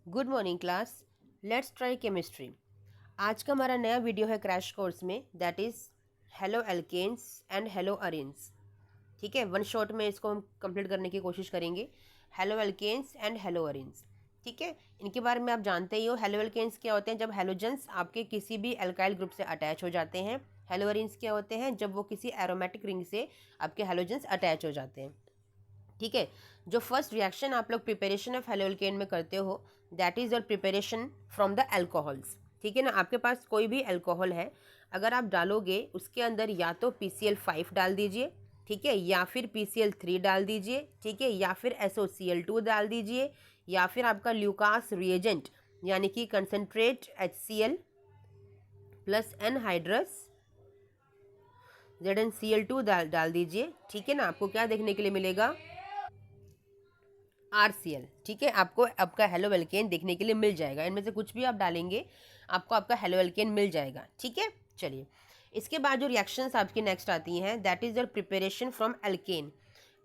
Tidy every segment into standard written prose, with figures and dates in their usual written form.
Good morning class. Let's try chemistry. आज का हमारा नया वीडियो है क्रैश कोर्स में, that is halo alkanes and hello arenes. ठीक है, वन शॉट में इसको हम कंप्लीट करने की कोशिश करेंगे। Halo alkanes and hello arenes. ठीक है, इनके बारे में आप जानते ही हो। हेलो एल्केन्स क्या होते हैं? जब हेलोजेंस आपके किसी भी एल्काइल ग्रुप से अटैच हो जाते हैं। हेलो अरेन्स क्या होते हैं? जब वो किसी एरोमेटिक रिंग से आपके हेलोजेंस अटैच हो जाते हैं। ठीक है, जो फर्स्ट रिएक्शन आप लोग प्रिपरेशन ऑफ हेलोल्केन में करते हो, that is your preparation from the alcohols. ठीक है ना, आपके पास कोई भी एल्कोहल है, अगर आप डालोगे उसके अंदर या तो PCl5 डाल दीजिए, ठीक है, या फिर PCl3 डाल दीजिए, ठीक है, या फिर SOCl2 डाल दीजिए, या फिर आपका ल्यूकास रिएजेंट यानी कि concentrate HCl plus anhydrous ZnCl2 डाल दीजिए। ठीक है ना, आपको क्या देखने के लिए मिलेगा? RCl। ठीक है, आपको आपका हेलो एल्केन देखने के लिए मिल जाएगा। इनमें से कुछ भी आप डालेंगे आपको आपका हेलो एल्केन मिल जाएगा। ठीक है, चलिए इसके बाद जो रिएक्शंस आपकी नेक्स्ट आती हैं, that is your preparation from alkane.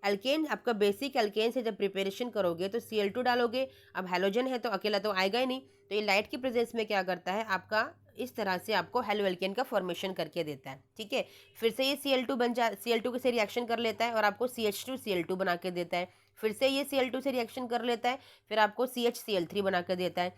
Alkane आपका बेसिक एल्केन से जब प्रिपरेशन करोगे तो Cl2 डालोगे। अब हेलोजन है तो अकेला तो आएगा ही नहीं, तो ये लाइट की प्रेजेंस में क्या करता है, आपका इस तरह से आपको हेलो एल्केन का फॉर्मेशन करके देता है। ठीक है, फिर से ये Cl2 बन जा Cl2 से रिएक्शन कर लेता है और आपको CH2Cl2 बना के देता है। फिर से ये Cl2 से रिएक्शन कर लेता है, फिर आपको CHCl3 बना कर देता है।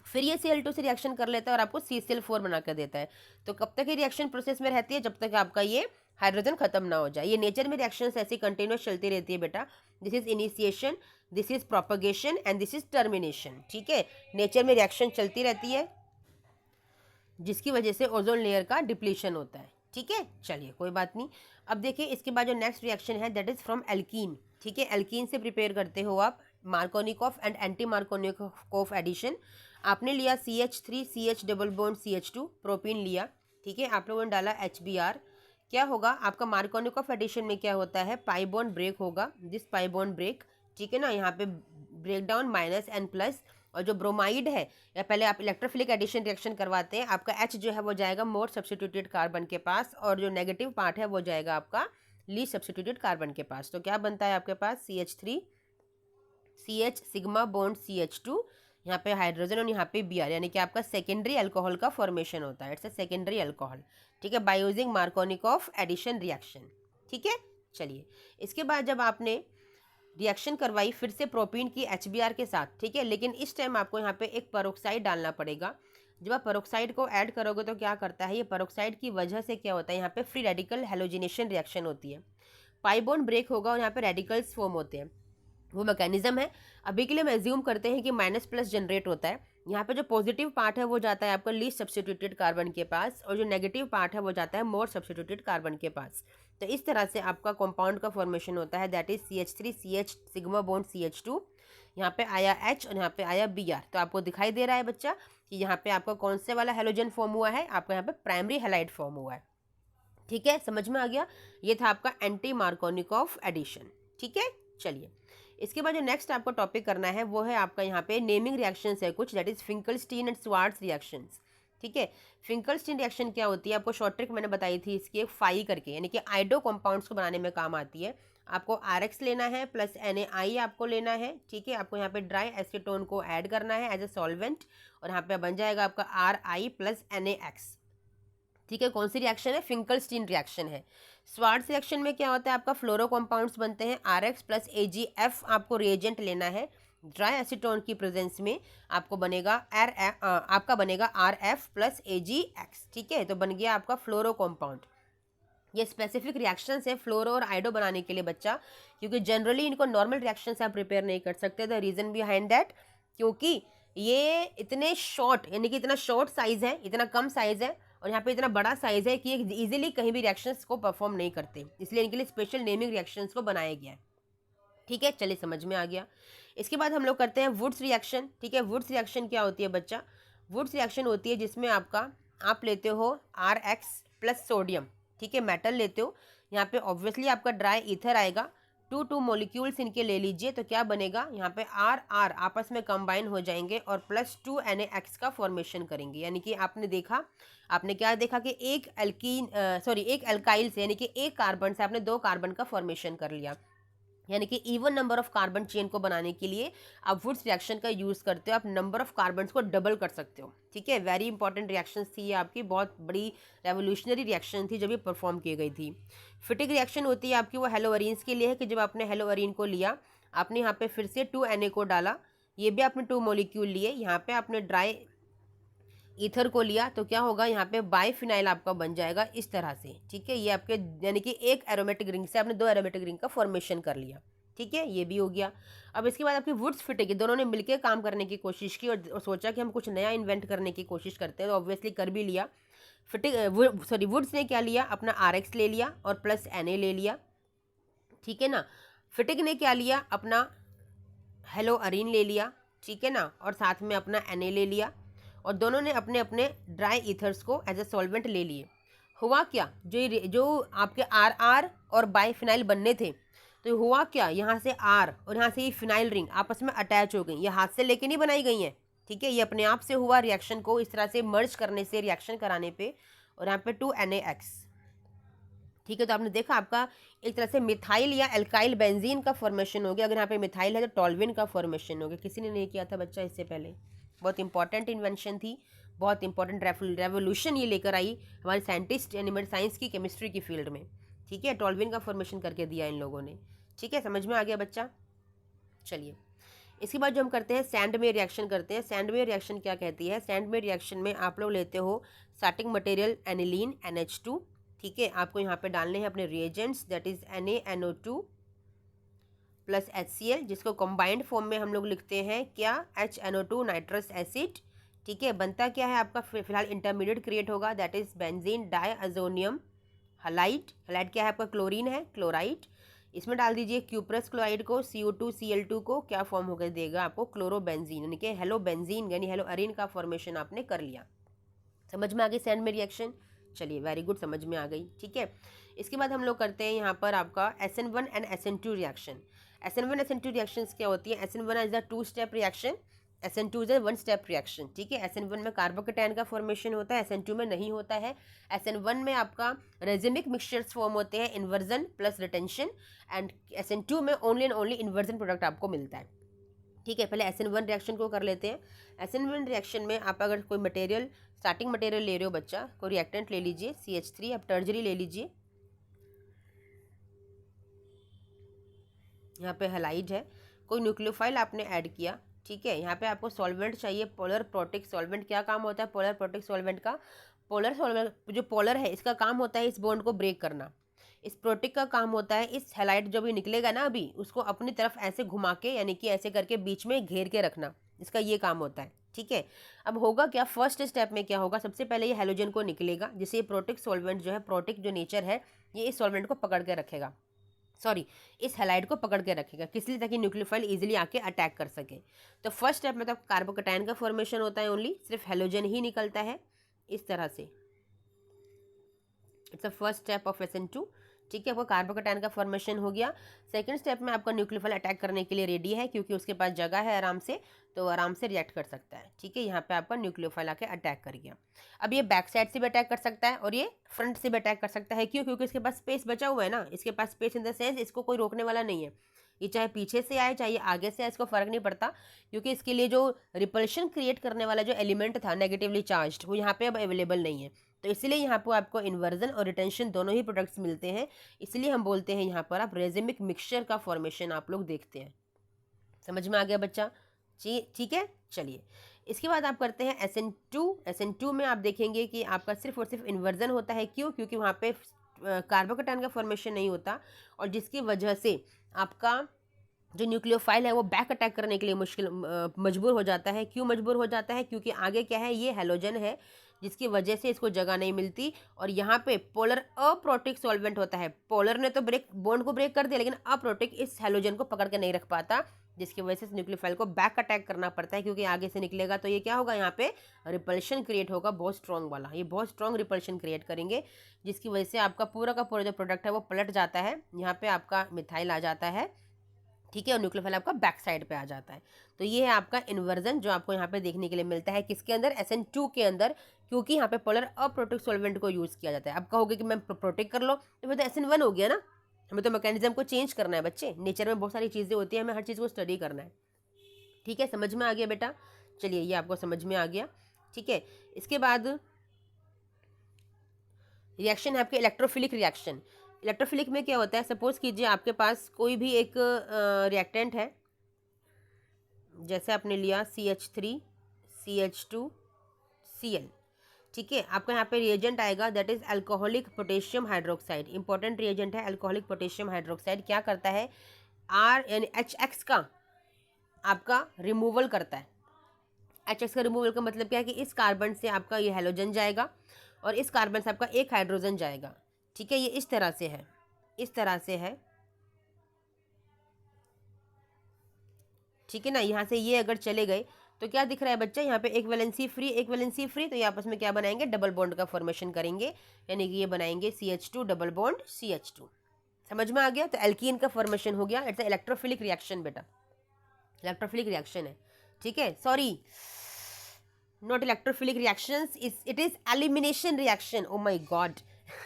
फिर ये Cl2 से रिएक्शन कर लेता है और आपको CCl4 बना कर देता है। तो कब तक ये रिएक्शन प्रोसेस में रहती है? जब तक आपका ये हाइड्रोजन खत्म ना हो जाए। ये नेचर में रिएक्शंस ऐसी कंटिन्यूस चलती रहती है बेटा। This is initiation, this is propagation and this is termination. ठीक है, नेचर में रिएक्शन चलती रहती है जिसकी वजह से ओजोन लेयर का डिप्लीशन होता है। ठीक है, चलिए कोई बात नहीं। अब देखिए इसके बाद जो नेक्स्ट रिएक्शन है दैट इज फ्रॉम एल्कीन। ठीक है, एल्कीन से प्रिपेयर करते हो आप Markovnikov and anti Markovnikov addition. आपने लिया CH3 CH double bond CH2 propene लिया। ठीक है, आप लोगों ने डाला HBr। क्या होगा आपका मार्कोनिकॉफ एडिशन में? क्या होता है, पाई बॉन्ड ब्रेक होगा, दिस पाई बॉन्ड ब्रेक। ठीक है ना, यहाँ पे ब्रेक डाउन -N+। और जो ब्रोमाइड है, या पहले आप इलेक्ट्रोफिलिक एडिशन रिएक्शन करवाते हैं, आपका H जो है वो जाएगा मोर सब्स्टिट्यूटेड कार्बन के पास, और जो नेगेटिव पार्ट है वो जाएगा आपका लीस्ट सब्स्टिट्यूटेड कार्बन के पास। तो क्या बनता है आपके पास? CH3 CH sigma bond CH2, यहाँ पे हाइड्रोजन और यहाँ पे Br, यानी कि आपका सेकेंडरी अल्कोहल का फॉर्मेशन होता है। It's a secondary alcohol. ठीक है, by using Markovnikov addition reaction. ठीक है, चलिए इसके बाद जब आपने रिएक्शन करवाई फिर से प्रोपीन की HBr के साथ, ठीक है, लेकिन इस टाइम आपको यहाँ पे एक पेरोक्साइड डालना पड़ेगा। जब आप पेरोक्साइड को ऐड करोगे तो क्या करता है, ये पेरोक्साइड की वजह से क्या होता है, यहाँ पे फ्री रेडिकल हेलोजिनेशन रिएक्शन होती है। पाई बॉन्ड ब्रेक होगा और यहाँ पे रेडिकल्स फॉर्म होते हैं। वो मैकेनिज्म है। अभी के लिए हम एज्यूम करते हैं कि माइनस+ जनरेट होता है। यहाँ पे जो पॉजिटिव पार्ट है वो जाता है आपका लीस्ट सब्स्टिट्यूटेड कार्बन के पास, और जो नेगेटिव पार्ट है वो जाता है मोर सब्स्टिट्यूटेड कार्बन के पास। तो इस तरह से आपका कंपाउंड का फॉर्मेशन होता है, that is CH3 CH sigma bond CH2। यहाँ पे आया H और यहाँ पे आया Br। तो आपको दिखाई दे रहा है बच्चा कि यहाँ पे आपका कौन से वाला हेलोजन फॉर्म हुआ है? आपका यहाँ पे प्राइमरी हेलाइड फॉर्म हुआ है। ठीक है, समझ में आ गया? ये था आपका एंटी मार्कोनिकॉफ एडिशन। ठीक है, चलिए इसके बाद जो नेक्स्ट आपको टॉपिक करना है वो है आपका यहाँ पे नेमिंग रिएक्शंस है कुछ, that is Finkelstein and Swarts reactions. ठीक है, फिंकलस्टीन रिएक्शन क्या होती है? आपको शॉर्ट ट्रिक मैंने बताई थी इसकी, एक फाई करके, यानी कि आइडो कंपाउंड्स को बनाने में काम आती है। आपको RX लेना है प्लस NaI आपको लेना है। ठीक है, आपको यहाँ पे ड्राई एसीटोन को ऐड करना है एज ए सॉल्वेंट, और यहाँ पे बन जाएगा आपका RI प्लस NaX। ठीक है, कौन सी रिएक्शन है? फिंकलस्टीन रिएक्शन है। स्वार्ट्स रिएक्शन में क्या होता है, आपका फ्लोरो कंपाउंड्स बनते हैं। RX प्लस AgF आपको रिएजेंट लेना है। ड्राई एसीटोन की प्रेजेंस में आपको बनेगा आपका बनेगा RF प्लस AgX। ठीक है, तो बन गया आपका फ्लोरो कंपाउंड। ये स्पेसिफिक रिएक्शंस है फ्लोरो और आइडो बनाने के लिए बच्चा, क्योंकि जनरली इनको नॉर्मल रिएक्शन से आप प्रिपेयर नहीं कर सकते। द रीजन बिहाइंड दैट, क्योंकि ये इतने शॉर्ट, यानी कि इतना शॉर्ट साइज है, इतना कम साइज है, और यहाँ पे इतना बड़ा साइज है कि ये इजीली कहीं भी रिएक्शंस को परफॉर्म नहीं करते, इसलिए इनके लिए स्पेशल नेमिंग रिएक्शंस को बनाया गया है। ठीक है, चलिए समझ में आ गया। इसके बाद हम लोग करते हैं वुड्स रिएक्शन। ठीक है, वुड्स रिएक्शन क्या होती है बच्चा? वुड्स रिएक्शन होती है जिसमें आप लेते हो RX प्लस सोडियम। ठीक है, मेटल लेते हो, यहाँ पे ऑब्वियसली आपका ड्राई ईथर आएगा। टू मॉलिक्यूल्स इनके ले लीजिए, तो क्या बनेगा, यहाँ पे R आपस में कंबाइन हो जाएंगे और +2 NaX का फॉर्मेशन करेंगे। यानी कि आपने क्या देखा कि एक एक एल्काइल से, यानी कि एक कार्बन से आपने 2 कार्बन का फॉर्मेशन कर लिया। यानी कि even number of carbon chain को बनाने के लिए आप वुड्स रिएक्शन का यूज़ करते हो, आप नंबर ऑफ कार्बन्स को डबल कर सकते हो। ठीक है, वेरी इंपॉर्टेंट रिएक्शन थी ये आपकी, बहुत बड़ी रेवोल्यूशनरी रिएक्शन थी जब ये परफॉर्म की गई थी। फिटिक रिएक्शन होती है आपकी, वो हेलोअरीन्स के लिए है कि जब आपने हेलोअरीन को लिया, आपने यहाँ पे फिर से 2Na को डाला, ये भी आपने 2 मॉलिक्यूल लिए, यहाँ पे आपने ड्राई ईथर को लिया, तो क्या होगा यहाँ पे बाइफिनाइल आपका बन जाएगा इस तरह से। ठीक है, ये आपके यानी कि एक एरोमेटिक रिंग से आपने 2 एरोमेटिक रिंग का फॉर्मेशन कर लिया। ठीक है, ये भी हो गया। अब इसके बाद आपकी वुड्स फिटेगी, दोनों ने मिलकर काम करने की कोशिश की और सोचा कि हम कुछ नया इन्वेंट करने की कोशिश करते हैं, तो ऑब्वियसली कर भी लिया। वुड्स ने क्या लिया, अपना RX ले लिया और प्लस Na ले लिया। ठीक है ना, फिटिक ने क्या लिया, अपना हेलोअरीन ले लिया। ठीक है ना, और साथ में अपना Na ले लिया, और दोनों ने अपने अपने ड्राई ईथर्स को एज ए सॉल्वेंट ले लिए। हुआ क्या, जो आपके RR और बाइफिनाइल बनने थे, तो हुआ क्या, यहाँ से R और यहाँ से ये फिनाइल रिंग आपस में अटैच हो गई। ये हाथ से लेके नहीं बनाई गई हैं। ठीक है, ये अपने आप से हुआ रिएक्शन को इस तरह से मर्ज करने से, रिएक्शन कराने पे, और यहाँ पे 2NaX। ठीक है, तो आपने देखा आपका एक तरह से मिथाइल या एल्काइल बेंजीन का फॉर्मेशन हो गया। अगर यहाँ पे मिथाइल है तो टॉल्विन का फॉर्मेशन हो गया। किसी ने नहीं किया था बच्चा इससे पहले, बहुत इंपॉर्टेंट इन्वेंशन थी, बहुत इंपॉर्टेंट रेवोल्यूशन ये लेकर आई हमारे साइंटिस्ट यानी मेरे साइंस की, केमिस्ट्री की फील्ड में। ठीक है, टॉल्विन का फॉर्मेशन करके दिया इन लोगों ने। ठीक है, समझ में आ गया बच्चा। चलिए, इसके बाद जो हम करते हैं सैंडमेयर रिएक्शन करते हैं। सैंडमेयर रिएक्शन क्या कहती है, सैंडमेयर रिएक्शन में आप लोग लेते हो स्टार्टिंग मटेरियल एनिलीन NH2। ठीक है, आपको यहाँ पे डालने हैं अपने reagents, that is NaNO2 plus HCl, जिसको कंबाइंड फॉर्म में हम लोग लिखते हैं क्या, HNO2 नाइट्रस एसिड। ठीक है, बनता क्या है आपका, फिलहाल इंटरमीडिएट क्रिएट होगा, that is benzene diazonium halide. Halide क्या है आपका, क्लोरीन है, क्लोराइड। इसमें डाल दीजिए क्यूप्रस क्लोराइड को, CO2Cl2 को, क्या फॉर्म होकर देगा आपको, क्लोरोबेंजीन, यानी कि हेलो बेंजीन यानी हेलो अरीन का फॉर्मेशन आपने कर लिया। समझ में आ गई सैंड में रिएक्शन। चलिए, वेरी गुड, समझ में आ गई। ठीक है, इसके बाद हम लोग करते हैं यहाँ पर आपका SN1 and SN2 reaction. SN1 SN2 reactions क्या होती है, SN1 is a 2 step reaction, SN2 is a 1 step reaction. ठीक है, SN1 में कार्बोकेटायन का फॉर्मेशन होता है, SN2 में नहीं होता है। SN1 में आपका रेजिमिक मिक्सचर्स फॉर्म होते हैं, inversion plus retention, and SN2 में only and only inversion product आपको मिलता है। ठीक है, पहले SN1 रिएक्शन को कर लेते हैं। SN1 रिएक्शन में आप अगर कोई मटेरियल, स्टार्टिंग मटेरियल ले रहे हो बच्चा, कोई रिएक्टेंट ले लीजिए, CH3, आप टर्जरी ले लीजिए, यहाँ पे हैलाइड है, कोई न्यूक्लियोफाइल आपने ऐड किया। ठीक है, यहाँ पे आपको सॉल्वेंट चाहिए, पोलर प्रोटिक सॉल्वेंट। क्या काम होता है पोलर प्रोटिक सॉल्वेंट का, पोलर सॉल्वेंट जो पोलर है इसका काम होता है इस बॉन्ड को ब्रेक करना। इस प्रोटिक का काम होता है इस हैलाइड जो भी निकलेगा ना अभी, उसको अपनी तरफ ऐसे घुमा के, यानी कि ऐसे करके बीच में घेर के रखना, इसका ये काम होता है। ठीक है, अब होगा क्या, फर्स्ट स्टेप में क्या होगा, सबसे पहले ये हेलोजन को निकलेगा, जिससे ये प्रोटिक सॉल्वेंट जो है, प्रोटिक जो नेचर है, ये इस सॉल्वेंट को पकड़ के रखेगा, सॉरी इस हैलाइड को पकड़ के रखेगा, किस लिए, ताकि न्यूक्लियोफाइल इजीली आके अटैक कर सके। तो फर्स्ट स्टेप में तो कार्बोकेटायन का फॉर्मेशन होता है, ओनली सिर्फ हेलोजन ही निकलता है इस तरह से। It's a first step of SN2। ठीक है, आपको कार्बोकेटायन का फॉर्मेशन हो गया। सेकंड स्टेप में आपका न्यूक्लियोफाइल अटैक करने के लिए रेडी है, क्योंकि उसके पास जगह है आराम से, तो आराम से रिएक्ट कर सकता है। ठीक है, यहाँ पे आपका न्यूक्लियोफाइल आके अटैक कर गया। अब ये बैक साइड से भी अटैक कर सकता है और ये फ्रंट से भी अटैक कर सकता है। क्यों, क्योंकि इसके पास स्पेस बचा हुआ है ना, इसके पास स्पेस इन द सेंस इसको कोई रोकने वाला नहीं है। ये चाहे पीछे से आए चाहे आगे से आए, इसको फर्क नहीं पड़ता, क्योंकि इसके लिए जो रिपल्शन क्रिएट करने वाला जो एलिमेंट था नेगेटिवली चार्ज्ड, वो यहाँ पे अब अवेलेबल नहीं है। तो इसलिए यहाँ पर आपको इन्वर्जन और रिटेंशन दोनों ही प्रोडक्ट्स मिलते हैं। इसलिए हम बोलते हैं यहाँ पर आप रेजिमिक मिक्सचर का फॉर्मेशन आप लोग देखते हैं। समझ में आ गया बच्चा जी। ठीक है, चलिए इसके बाद आप करते हैं SN2 में आप देखेंगे कि आपका सिर्फ और सिर्फ इन्वर्जन होता है। क्यों, क्योंकि वहाँ पे कार्बोकेटायन का फॉर्मेशन नहीं होता, और जिसकी वजह से आपका जो न्यूक्लियोफाइल है वो बैक अटैक करने के लिए मजबूर हो जाता है। क्यों मजबूर हो जाता है, क्योंकि आगे क्या है, ये हेलोजन है, जिसकी वजह से इसको जगह नहीं मिलती, और यहाँ पे पोलर अप्रोटिक सॉल्वेंट होता है। पोलर ने तो बॉन्ड को ब्रेक कर दिया, लेकिन अप्रोटिक इस हेलोजन को पकड़ के नहीं रख पाता, जिसकी वजह से न्यूक्लियोफाइल को बैक अटैक करना पड़ता है, क्योंकि आगे से निकलेगा तो ये क्या होगा, यहाँ पे रिपल्शन क्रिएट होगा बहुत स्ट्रॉन्ग वाला, ये बहुत स्ट्रॉन्ग रिपल्शन क्रिएट करेंगे, जिसकी वजह से आपका पूरा का पूरा जो प्रोडक्ट है वो पलट जाता है। यहाँ पे आपका मिथाइल आ जाता है, ठीक है, और न्यूक्लियोफाइल आपका बैक साइड पे आ जाता है। तो ये है आपका इन्वर्जन जो आपको यहाँ पे देखने के लिए मिलता है, किसके अंदर, SN2 के अंदर, क्योंकि यहाँ पे पोलर अप्रोटिक सॉल्वेंट को यूज़ किया जाता है। अब कहोगे कि मैं प्रोटेक्ट कर लो, तो फिर तो SN1 हो गया ना, हमें तो मैकेनिज्म को चेंज करना है बच्चे, नेचर में बहुत सारी चीज़ें होती है, हमें हर चीज़ को स्टडी करना है। ठीक है, समझ में आ गया बेटा? चलिए, ये आपको समझ में आ गया। ठीक है, इसके बाद रिएक्शन है आपके इलेक्ट्रोफिलिक रिएक्शन। इलेक्ट्रोफिलिक में क्या होता है, सपोज कीजिए आपके पास कोई भी एक रिएक्टेंट है, जैसे आपने लिया CH3 CH2 Cl। ठीक है, आपका यहाँ पे रिएजेंट आएगा that is alcoholic potassium hydroxide. Important reagent है अल्कोहलिक पोटेशियम हाइड्रोक्साइड। क्या करता है, R यानी HX का आपका रिमूवल करता है। HX का रिमूवल का मतलब क्या है कि इस कार्बन से आपका ये हैलोजन जाएगा और इस कार्बन से आपका एक हाइड्रोजन जाएगा। ठीक है, ये इस तरह से है, इस तरह से है। ठीक है ना, यहाँ से ये अगर चले गए तो क्या दिख रहा है बच्चा, यहाँ पे एक वैलेंसी फ्री एक वैलेंसी फ्री, तो ये आपस में क्या बनाएंगे, डबल बॉन्ड का फॉर्मेशन करेंगे, यानी कि ये बनाएंगे CH2 डबल बॉन्ड CH2। समझ में आ गया? तो एल्कीन का फॉर्मेशन हो गया। इट्स इलेक्ट्रोफिलिक रिएक्शन बेटा, इलेक्ट्रोफिलिक रिएक्शन है। ठीक है, sorry not electrophilic reactions, it is elimination reaction. Oh my God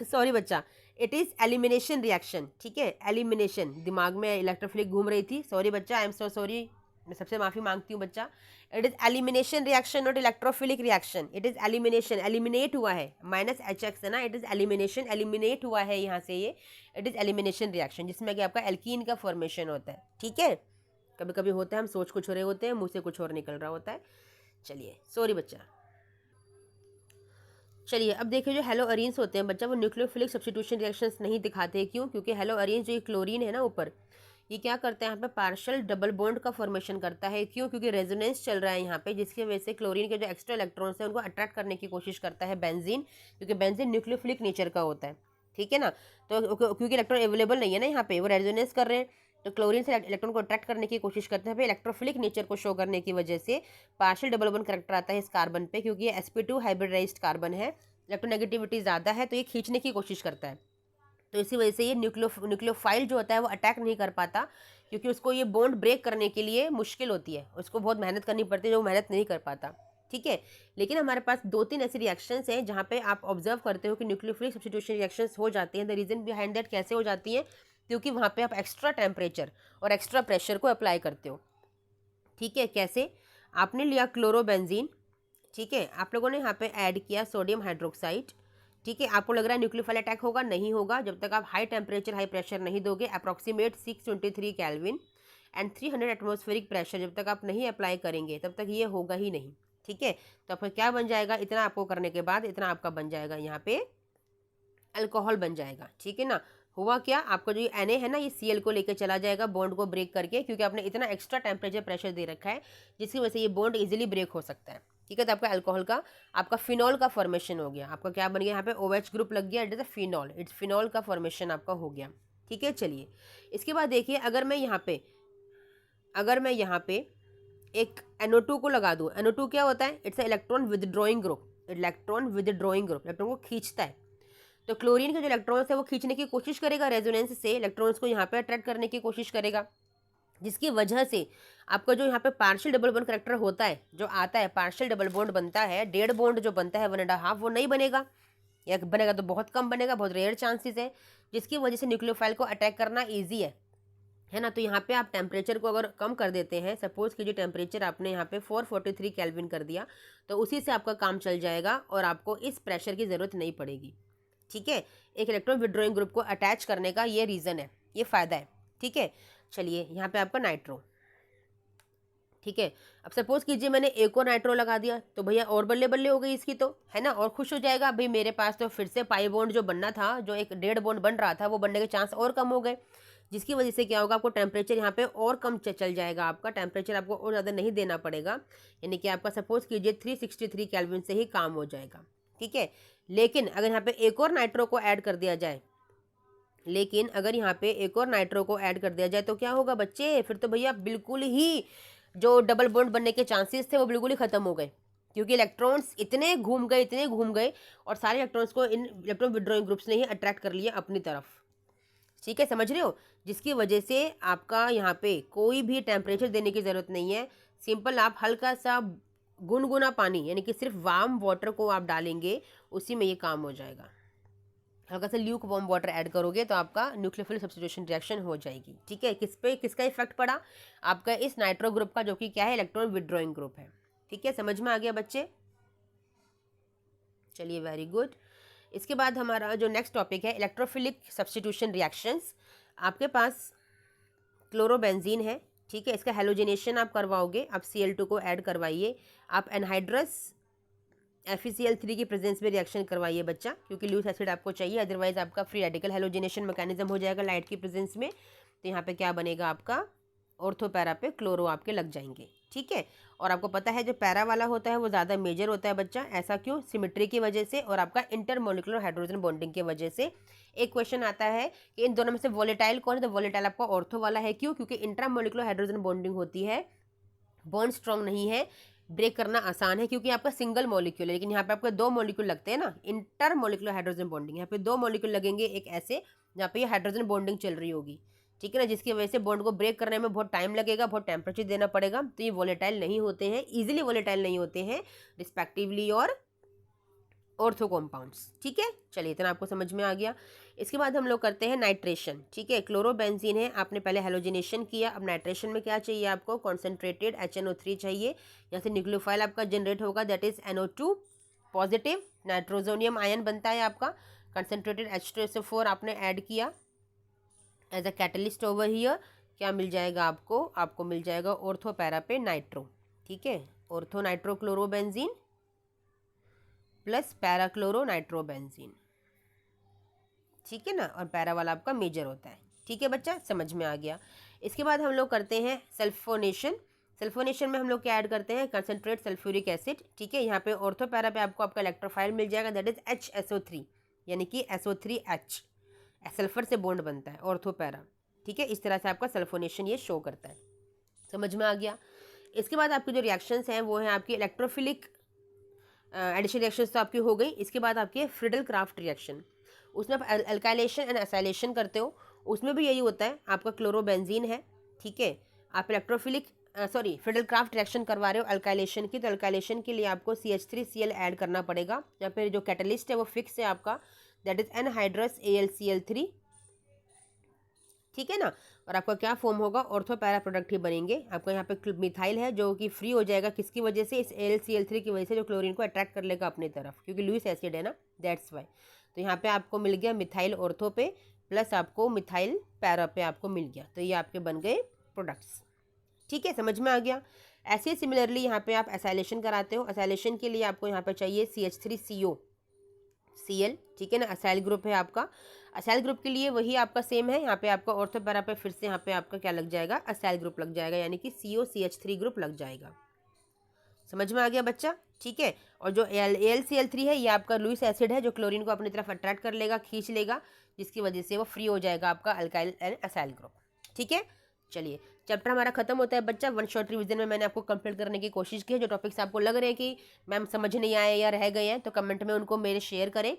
sorry बच्चा, इट इज एलिमिनेशन रिएक्शन। ठीक है, एलिमिनेशन, दिमाग में इलेक्ट्रोफिलिक घूम रही थी, सॉरी बच्चा, आई एम सो सॉरी, मैं सबसे माफ़ी मांगती हूँ बच्चा। It is elimination reaction not electrophilic reaction. It is elimination, eliminate हुआ है, -HX है ना, इट इज एलिमिनेशन, एलिमिनेट हुआ है यहाँ से ये। इट इज एलिमिनेशन रिएक्शन जिसमें कि आपका एल्कीन का फॉर्मेशन होता है। ठीक है, कभी कभी होता है हम सोच कुछ हो रहे होते हैं, मुँह से कुछ और निकल रहा होता है। चलिए, सॉरी बच्चा। चलिए, अब देखिए जो हेलो अरीन्स होते हैं बच्चा, वो न्यूक्लियोफिलिक सब्स्टिट्यूशन रिएक्शंस नहीं दिखाते। क्यों? क्योंकि हेलो अरीन्स जो ये क्लोरीन है ना ऊपर, ये क्या करता है, यहाँ पे पार्शियल डबल बॉन्ड का फॉर्मेशन करता है। क्यों? क्योंकि रेजोनेंस चल रहा है यहाँ पे, जिसकी वजह से क्लोरीन के जो एक्स्ट्रा इलेक्ट्रॉन्स हैं उनको अट्रैक्ट करने की कोशिश करता है बेंजीन, क्योंकि बेंजीन न्यूक्लियोफिलिक नेचर का होता है। ठीक है ना, तो क्योंकि इलेक्ट्रॉन अवेलेबल नहीं है ना यहाँ पे, वो रेजोनेंस कर रहे हैं, तो क्लोरीन से इलेक्ट्रॉन को अट्रैक्ट करने की कोशिश करते हैं। इलेक्ट्रोफिलिक नेचर को शो करने की वजह से पार्शियल डबल बॉन्ड करेक्टर आता है इस कार्बन पे, क्योंकि ये sp2 हाइब्रिडाइज्ड कार्बन है, इलेक्ट्रोनेगेटिविटी ज़्यादा है, तो ये खींचने की कोशिश करता है। तो इसी वजह से ये न्यूक्लियोफाइल जो होता है वो अटैक नहीं कर पाता, क्योंकि उसको ये बॉन्ड ब्रेक करने के लिए मुश्किल होती है, उसको बहुत मेहनत करनी पड़ती है, जो मेहनत नहीं कर पाता। ठीक है, लेकिन हमारे पास 2-3 ऐसी रिएक्शंस हैं जहाँ पे आप ऑब्जर्व करते हो कि न्यूक्लियोफिलिक सब्स्टिट्यूशन रिएक्शंस हो जाती हैं। द रीज़न बिहाइंड दैट कैसे हो जाती हैं, क्योंकि वहाँ पे आप एक्स्ट्रा टेम्परेचर और एक्स्ट्रा प्रेशर को अप्लाई करते हो। ठीक है, कैसे? आपने लिया क्लोरोबेंजीन, ठीक है, आप लोगों ने यहाँ पे ऐड किया सोडियम हाइड्रोक्साइड। ठीक है, आपको लग रहा है न्यूक्लियोफाइल अटैक होगा, नहीं होगा जब तक आप हाई टेम्परेचर हाई प्रेशर नहीं दोगे। Approximate 623 kelvin and 300 atmospheric pressure जब तक आप नहीं अप्लाई करेंगे तब तक ये होगा ही नहीं। ठीक है, तो आपका क्या बन जाएगा, इतना आपको करने के बाद इतना आपका बन जाएगा यहाँ पे अल्कोहल बन जाएगा। ठीक है ना, हुआ क्या, आपका जो ये Na है ना, ये Cl को लेकर चला जाएगा बॉन्ड को ब्रेक करके, क्योंकि आपने इतना एक्स्ट्रा टेम्परेचर प्रेशर दे रखा है जिसकी वजह से ये बॉन्ड इजीली ब्रेक हो सकता है। ठीक है, तो आपका अल्कोहल का, आपका फिनॉल का फॉर्मेशन हो गया। आपका क्या बन गया, यहाँ पे OH ग्रुप लग गया, it is a phenol, it's phenol का फॉर्मेशन आपका हो गया। ठीक है, चलिए इसके बाद देखिए, अगर मैं यहाँ पे एक NO2 को लगा दूँ, NO2 क्या होता है, it's a electron withdrawing group, electron withdrawing group, electron को खींचता है। तो क्लोरीन के जो इलेक्ट्रॉन्स है वो खींचने की कोशिश करेगा, रेजोनेंस से इलेक्ट्रॉन्स को यहाँ पे अट्रैक्ट करने की कोशिश करेगा, जिसकी वजह से आपका जो यहाँ पे पार्शियल डबल बॉन्ड करेक्टर होता है, जो आता है पार्शियल डबल बॉन्ड बनता है, डेड बॉन्ड जो बनता है 1.5, वो नहीं बनेगा, या बनेगा तो बहुत कम बनेगा, बहुत रेयर चांसेस है, जिसकी वजह से न्यूक्लियोफाइल को अटैक करना ईजी है ना। तो यहाँ पे आप टेम्परेचर को अगर कम कर देते हैं, सपोज कीजिए टेम्परेचर आपने यहाँ पे 443 केल्विन कर दिया, तो उसी से आपका काम चल जाएगा और आपको इस प्रेशर की ज़रूरत नहीं पड़ेगी। ठीक है, एक इलेक्ट्रॉन विड्रॉइंग ग्रुप को अटैच करने का ये रीज़न है, ये फ़ायदा है। ठीक है, चलिए यहाँ पे आपका नाइट्रो। ठीक है, अब सपोज कीजिए मैंने एक और नाइट्रो लगा दिया, तो भैया और बल्ले बल्ले हो गई इसकी, तो है ना, और खुश हो जाएगा भाई, मेरे पास तो फिर से पाई बॉन्ड जो बनना था, जो एक डेड बॉन्ड बन रहा था, वो बनने के चांस और कम हो गए, जिसकी वजह से क्या होगा, आपको टेम्परेचर यहाँ पे और कम चल जाएगा, आपका टेम्परेचर आपको और ज़्यादा नहीं देना पड़ेगा, यानी कि आपका सपोज कीजिए 363 केल्विन से ही काम हो जाएगा। ठीक है, लेकिन अगर यहाँ पे एक और नाइट्रो को ऐड कर दिया जाए, तो क्या होगा बच्चे, फिर तो भैया बिल्कुल ही जो डबल बॉन्ड बनने के चांसेस थे वो बिल्कुल ही खत्म हो गए, क्योंकि इलेक्ट्रॉन्स इतने घूम गए और सारे इलेक्ट्रॉन्स को इन इलेक्ट्रॉन विड्रॉइंग ग्रुप्स ने ही अट्रैक्ट कर लिया अपनी तरफ। ठीक है, समझ रहे हो, जिसकी वजह से आपका यहाँ पे कोई भी टेम्परेचर देने की ज़रूरत नहीं है, सिंपल आप हल्का सा गुनगुना पानी, यानी कि सिर्फ वार्म वाटर को आप डालेंगे, उसी में ये काम हो जाएगा। हल्का सा ल्यूक वार्म वाटर ऐड करोगे तो आपका न्यूक्लियोफिलिक सब्स्टिट्यूशन रिएक्शन हो जाएगी। ठीक है, किसका इफेक्ट पड़ा? आपका इस नाइट्रो ग्रुप का, जो कि क्या है, इलेक्ट्रॉन विड्रॉइंग ग्रुप है। ठीक है, समझ में आ गया बच्चे? चलिए, वेरी गुड। इसके बाद हमारा जो नेक्स्ट टॉपिक है इलेक्ट्रोफिलिक सब्स्टिट्यूशन रिएक्शंस। आपके पास क्लोरोबेंजीन है। ठीक है, इसका हेलोजिनेशन आप करवाओगे, आप Cl2 को ऐड करवाइए, आप एनहाइड्रस FeCl3 की प्रेजेंस में रिएक्शन करवाइए बच्चा, क्योंकि लुइस एसिड आपको चाहिए, अदरवाइज आपका फ्री रेडिकल हेलोजिनेशन मैकेनिज्म हो जाएगा लाइट की प्रेजेंस में। तो यहाँ पे क्या बनेगा, आपका ऑर्थो पैरा पे क्लोरो आपके लग जाएंगे। ठीक है, और आपको पता है जो पैरा वाला होता है वो ज़्यादा मेजर होता है बच्चा। ऐसा क्यों? सिमेट्री की वजह से और आपका इंटरमोलिकुलर हाइड्रोजन बॉन्डिंग की वजह से। एक क्वेश्चन आता है कि इन दोनों में से वोलेटाइल कौन है, तो वोलेटाइल आपका ऑर्थो वाला है। क्यों? क्योंकि इंट्रामोलिकुलर हाइड्रोजन बॉन्डिंग होती है, बॉन्ड स्ट्रॉन्ग नहीं है, ब्रेक करना आसान है, क्योंकि आपका सिंगल मॉलिक्यूल है। लेकिन यहाँ पे आपको 2 मॉलिक्यूल लगते हैं ना, इंटर मॉलिक्यूलर हाइड्रोजन बॉन्डिंग। यहाँ पे 2 मॉलिक्यूल लगेंगे, एक ऐसे जहाँ पे ये हाइड्रोजन बॉन्डिंग चल रही होगी। ठीक है ना, जिसकी वजह से बॉन्ड को ब्रेक करने में बहुत टाइम लगेगा, बहुत टेम्परेचर देना पड़ेगा। तो ये वोलेटाइल नहीं होते हैं, ईजिली वोलेटाइल नहीं होते हैं रिस्पेक्टिवली और ऑर्थो कॉम्पाउंड्स। ठीक है, चलिए इतना आपको समझ में आ गया। इसके बाद हम लोग करते हैं नाइट्रेशन। ठीक है, क्लोरोबेंजीन है, आपने पहले हेलोजिनेशन किया, अब नाइट्रेशन में क्या चाहिए आपको? कॉन्सेंट्रेटेड HNO3 चाहिए। यहाँ से न्यूक्लियोफाइल आपका जनरेट होगा, that is NO2 positive, nitronium ion बनता है आपका। कंसेंट्रेटेड H2SO4 आपने ऐड किया as a catalyst over here. क्या मिल जाएगा आपको? आपको मिल जाएगा ऑर्थो पैरा पे नाइट्रो। ठीक है, ortho nitro chlorobenzene plus parachloro nitrobenzene. ठीक है ना, और पैरा वाला आपका मेजर होता है। ठीक है बच्चा, समझ में आ गया। इसके बाद हम लोग करते हैं सल्फोनेशन। सल्फोनेशन में हम लोग क्या ऐड करते हैं? Concentrate sulphuric acid. ठीक है, यहाँ पे ऑर्थो पैरा पे आपको आपका इलेक्ट्रोफाइल मिल जाएगा, दैट इज HSO3, यानी कि SO3H, सल्फर से बॉन्ड बनता है ऑर्थो पैरा। ठीक है, इस तरह से आपका सल्फोनेशन ये शो करता है। समझ में आ गया। इसके बाद आपके जो रिएक्शंस हैं वो हैं आपकी इलेक्ट्रोफिलिक एडिशन रिएक्शंस तो आपकी हो गई। इसके बाद आपकी फ्रिडल क्राफ्ट रिएक्शन, उसमें आप अल्काइलेशन एंड एसाइलेशन करते हो, उसमें भी यही होता है। आपका क्लोरोबेंजीन है। ठीक है, आप इलेक्ट्रोफिलिक फ्रिडल क्राफ्ट रिएक्शन करवा रहे हो अल्काइलेशन की, तो अल्काइलेशन के लिए आपको CH3Cl ऐड करना पड़ेगा, या फिर जो कैटलिस्ट है वो फिक्स है आपका, दैट इज एनहाइड्रस AlCl3। ठीक है ना, और आपका क्या फॉर्म होगा? ऑर्थो पैरा प्रोडक्ट ही बनेंगे। आपका यहाँ पे मिथाइल है जो कि फ्री हो जाएगा, किसकी वजह से? इस AlCl3 की वजह से, जो क्लोरीन को अट्रैक्ट कर लेगा अपनी तरफ, क्योंकि लुइस एसिड है ना, दैट्स वाई। तो यहाँ पे आपको मिल गया मिथाइल ऑर्थो पे, प्लस आपको मिथाइल पैरा पे आपको मिल गया, तो ये आपके बन गए प्रोडक्ट्स। ठीक है, समझ में आ गया। ऐसे सिमिलरली यहाँ पे आप एसाइलेशन कराते हो। एसाइलेशन के लिए आपको यहाँ पे चाहिए CH3COCl। ठीक है ना, असाइल ग्रुप है आपका। असाइल ग्रुप के लिए वही आपका सेम है, यहाँ पे आपका ऑर्थो पैरा पे फिर से यहाँ पे आपका क्या लग जाएगा? असाइल ग्रुप लग जाएगा, यानी कि COCH3 ग्रुप लग जाएगा। समझ में आ गया बच्चा? ठीक है, और जो AlCl3 है ये आपका लुइस एसिड है, जो क्लोरीन को अपनी तरफ अट्रैक्ट कर लेगा, खींच लेगा, जिसकी वजह से वो फ्री हो जाएगा आपका अल्काइल एंड असाइल ग्रुप। ठीक है, चलिए चैप्टर हमारा खत्म होता है बच्चा। 1 शॉर्ट रिवीजन में मैंने आपको कंप्लीट करने की कोशिश की है। जो टॉपिक्स आपको लग रहे हैं कि मैम समझ नहीं आए या रह गए हैं, तो कमेंट में उनको मेरे शेयर करें।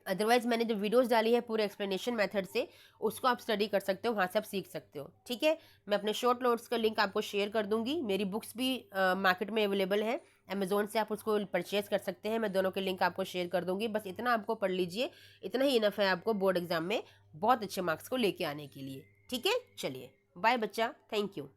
अदरवाइज मैंने जो वीडियोस डाली है पूरे एक्सप्लेनेशन मेथड से, उसको आप स्टडी कर सकते हो, वहाँ से आप सीख सकते हो। ठीक है, मैं अपने शॉर्ट नोट्स का लिंक आपको शेयर कर दूंगी। मेरी बुक्स भी मार्केट में अवेलेबल है, अमेजोन से आप उसको परचेज कर सकते हैं। मैं दोनों के लिंक आपको शेयर कर दूंगी। बस इतना आपको पढ़ लीजिए, इतना ही इनफ है आपको बोर्ड एग्जाम में बहुत अच्छे मार्क्स को लेके आने के लिए। ठीक है, चलिए बाय बच्चा, थैंक यू।